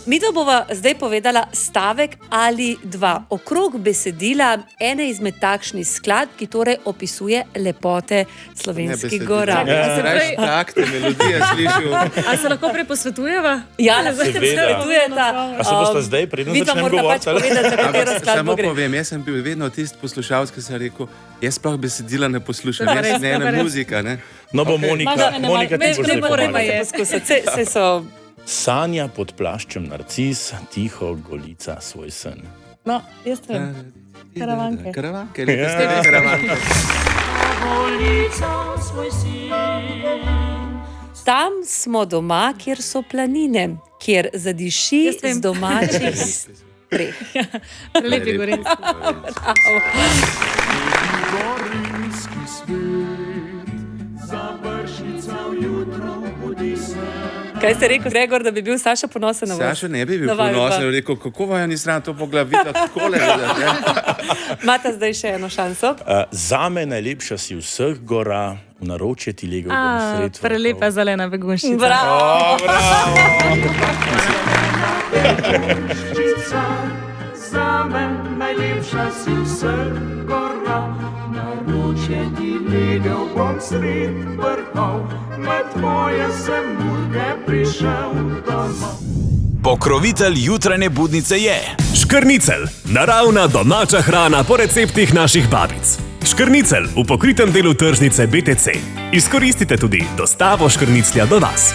Mi to bova zdaj povedala stavek ali dva okrog besedila ene izmed takšnih skladb, ki torej opisuje lepote slovenskih gora. Takte melodije slišil. A se lahko preposvetujeva? Ja, zdaj se svetujeta. A se boste zdaj, preden začnem govoriti? govoriti? Povedati, za katero skladbo Samo gre. povem, jaz sem bil vedno tisti poslušalec, ki sem rekel, jaz sploh besedila ne poslušam, To je jaz res, ne to je res. muzika, ne. No bo Monika, ti boš zdaj pomagala. Saj so... Sanja pod plaščem narcis, tiho golica svoj sen. No, jaz vem. Karavanke. Karavanke, lepe ste vi karavanke. Tam smo doma, kjer so planine, kjer zadiši Jaz vem. z domačih streh. Lepi gorenski. Kaj ste rekel, Gregor, da bi bil Saša ponosen na vas? Saša ne bi bil Na vaju ponosen, dva. rekel, kako vam ni sram to poglavito takole gledati, ne? Imate zdaj še eno šanso? Zame najlepša si vseh gora, v naročje ti legel bom sred. Prelepa zelena begunščica. Bravo! Zame najlepša si vseh gora, naročje ti legel bom sred vrhov, med tvoje sem murge prišel domov. Pokrovitelj jutranje budnice je Škrnicelj, naravna domača hrana po receptih naših babic. Škrnicelj v pokritem delu tržnice BTC. Izkoristite tudi dostavo škrniclja do vas.